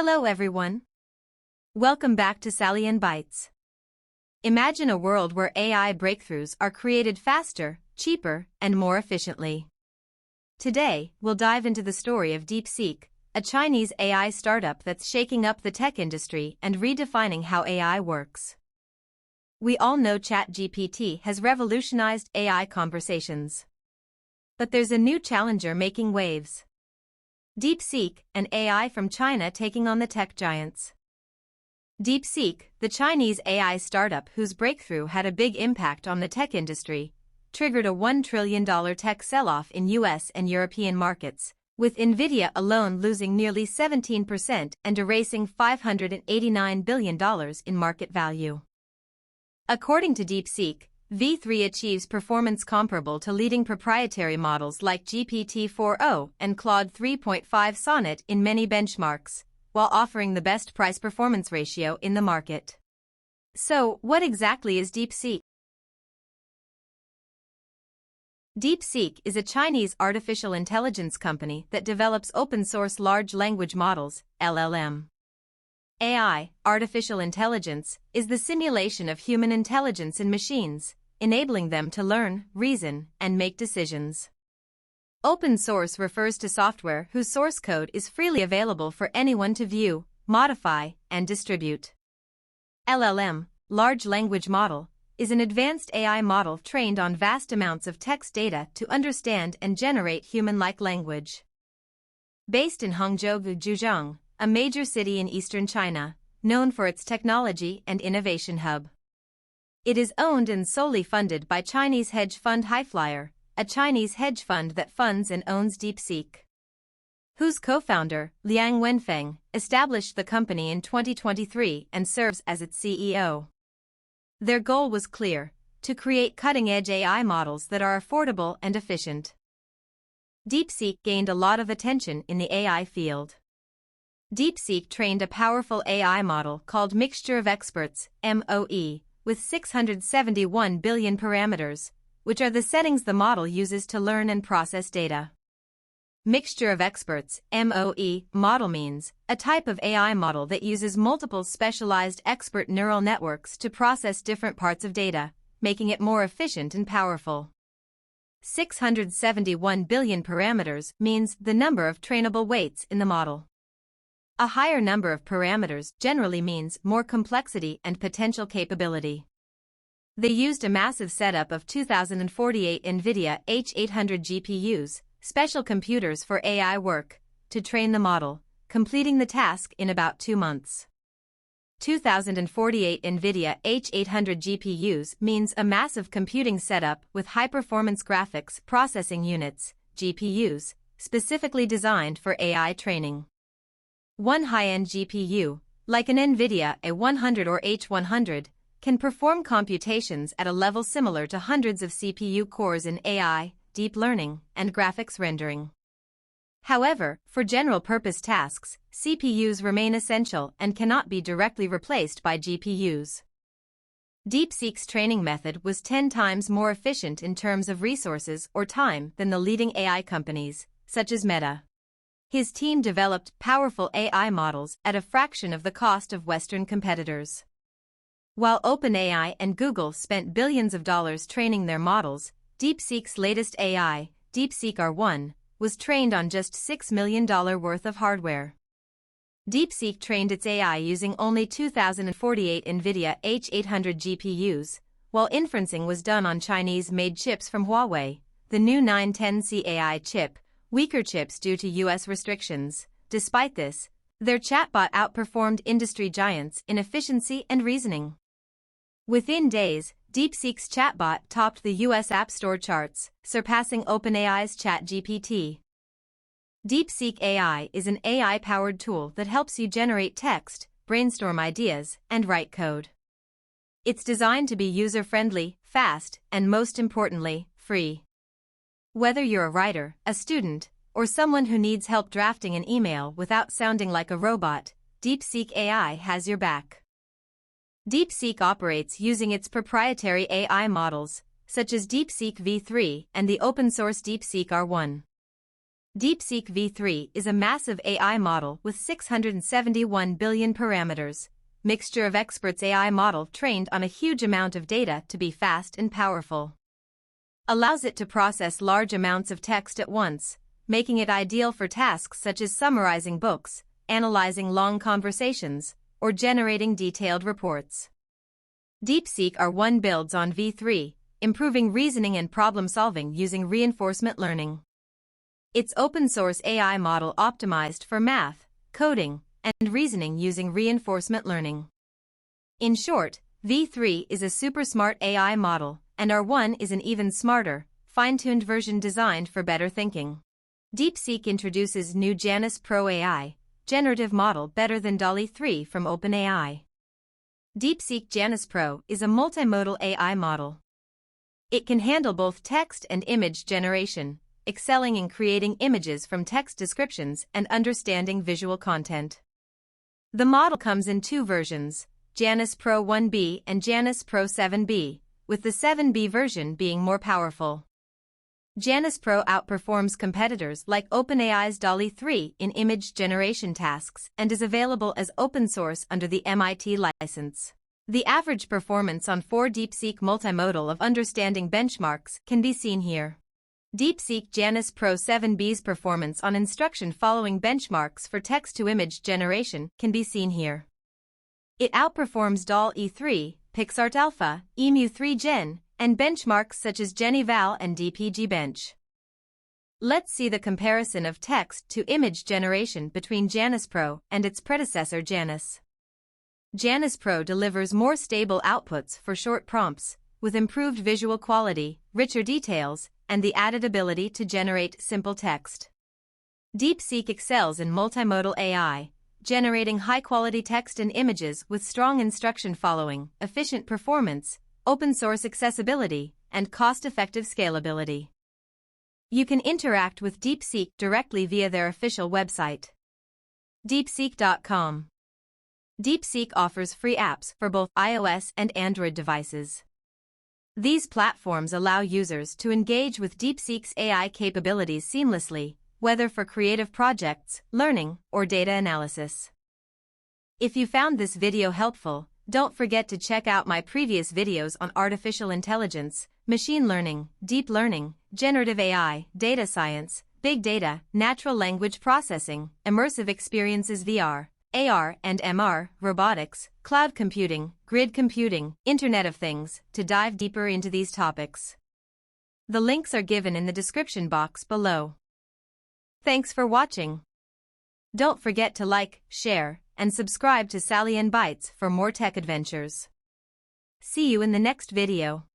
Hello everyone. Welcome back to Sally and Bytes. Imagine a world where AI breakthroughs are created faster, cheaper, and more efficiently. Today, we'll dive into the story of DeepSeek, a Chinese AI startup that's shaking up the tech industry and redefining how AI works. We all know ChatGPT has revolutionized AI conversations. But there's a new challenger making waves. DeepSeek, an AI from China taking on the tech giants. DeepSeek, the Chinese AI startup whose breakthrough had a big impact on the tech industry, triggered a $1 trillion tech sell-off in US and European markets, with Nvidia alone losing nearly 17% and erasing $589 billion in market value. According to DeepSeek, V3 achieves performance comparable to leading proprietary models like GPT-4o and Claude 3.5 Sonnet in many benchmarks, while offering the best price-performance ratio in the market. So, what exactly is DeepSeek? DeepSeek is a Chinese artificial intelligence company that develops open-source large language models, LLM. AI, artificial intelligence, is the simulation of human intelligence in machines, enabling them to learn, reason, and make decisions. Open source refers to software whose source code is freely available for anyone to view, modify, and distribute. LLM, large language model, is an advanced AI model trained on vast amounts of text data to understand and generate human-like language. Based in Hangzhou, Zhejiang, a major city in eastern China, known for its technology and innovation hub. It is owned and solely funded by Chinese hedge fund Highflyer, a Chinese hedge fund that funds and owns DeepSeek. Whose co-founder, Liang Wenfeng, established the company in 2023 and serves as its CEO. Their goal was clear: to create cutting-edge AI models that are affordable and efficient. DeepSeek gained a lot of attention in the AI field. DeepSeek trained a powerful AI model called Mixture of Experts, MOE, with 671 billion parameters, which are the settings the model uses to learn and process data. Mixture of Experts, MOE, model means a type of AI model that uses multiple specialized expert neural networks to process different parts of data, making it more efficient and powerful. 671 billion parameters means the number of trainable weights in the model. A higher number of parameters generally means more complexity and potential capability. They used a massive setup of 2048 NVIDIA H800 GPUs, special computers for AI work, to train the model, completing the task in about 2 months. 2048 NVIDIA H800 GPUs means a massive computing setup with high-performance graphics processing units, GPUs, specifically designed for AI training. One high-end GPU, like an NVIDIA A100 or H100, can perform computations at a level similar to hundreds of CPU cores in AI, deep learning, and graphics rendering. However, for general-purpose tasks, CPUs remain essential and cannot be directly replaced by GPUs. DeepSeek's training method was 10 times more efficient in terms of resources or time than the leading AI companies, such as Meta. His team developed powerful AI models at a fraction of the cost of Western competitors. While OpenAI and Google spent billions of dollars training their models, DeepSeek's latest AI, DeepSeek R1, was trained on just $6 million worth of hardware. DeepSeek trained its AI using only 2048 NVIDIA H800 GPUs, while inferencing was done on Chinese-made chips from Huawei, the new 910C AI chip, weaker chips due to US restrictions. Despite this, their chatbot outperformed industry giants in efficiency and reasoning. Within days, DeepSeek's chatbot topped the US App Store charts, surpassing OpenAI's ChatGPT. DeepSeek AI is an AI-powered tool that helps you generate text, brainstorm ideas, and write code. It's designed to be user-friendly, fast, and most importantly, free. Whether you're a writer, a student, or someone who needs help drafting an email without sounding like a robot, DeepSeek AI has your back. DeepSeek operates using its proprietary AI models, such as DeepSeek V3 and the open-source DeepSeek R1. DeepSeek v3 is a massive AI model with 671 billion parameters, mixture of experts AI model trained on a huge amount of data to be fast and powerful. Allows it to process large amounts of text at once, making it ideal for tasks such as summarizing books, analyzing long conversations, or generating detailed reports. DeepSeek R1 builds on v3, improving reasoning and problem-solving using reinforcement learning. It's open-source AI model optimized for math, coding, and reasoning using reinforcement learning. In short, v3 is a super smart AI model, and R1 is an even smarter, fine-tuned version designed for better thinking. DeepSeek introduces new Janus Pro AI, generative model better than DALL-E 3 from OpenAI. DeepSeek Janus Pro is a multimodal AI model. It can handle both text and image generation, excelling in creating images from text descriptions and understanding visual content. The model comes in two versions, Janus Pro 1B and Janus Pro 7B, with the 7B version being more powerful. Janus Pro outperforms competitors like OpenAI's DALL-E 3 in image generation tasks and is available as open source under the MIT license. The average performance on 4 DeepSeek multimodal of understanding benchmarks can be seen here. DeepSeek Janus Pro 7B's performance on instruction following benchmarks for text-to-image generation can be seen here. It outperforms DALL-E 3, PixArt Alpha, EMU 3 Gen, and benchmarks such as GenEval and DPG Bench. Let's see the comparison of text-to-image generation between Janus Pro and its predecessor Janus. Janus Pro delivers more stable outputs for short prompts, with improved visual quality, richer details, and the added ability to generate simple text. DeepSeek excels in multimodal AI, generating high-quality text and images with strong instruction following, efficient performance, open-source accessibility, and cost-effective scalability. You can interact with DeepSeek directly via their official website, deepseek.com. DeepSeek offers free apps for both iOS and Android devices. These platforms allow users to engage with DeepSeek's AI capabilities seamlessly, whether for creative projects, learning, or data analysis. If you found this video helpful, don't forget to check out my previous videos on artificial intelligence, machine learning, deep learning, generative AI, data science, big data, natural language processing, immersive experiences VR, AR and MR, robotics, cloud computing, grid computing, Internet of Things, to dive deeper into these topics. The links are given in the description box below. Thanks for watching. Don't forget to like, share, and subscribe to Sally and Bytes for more tech adventures. See you in the next video.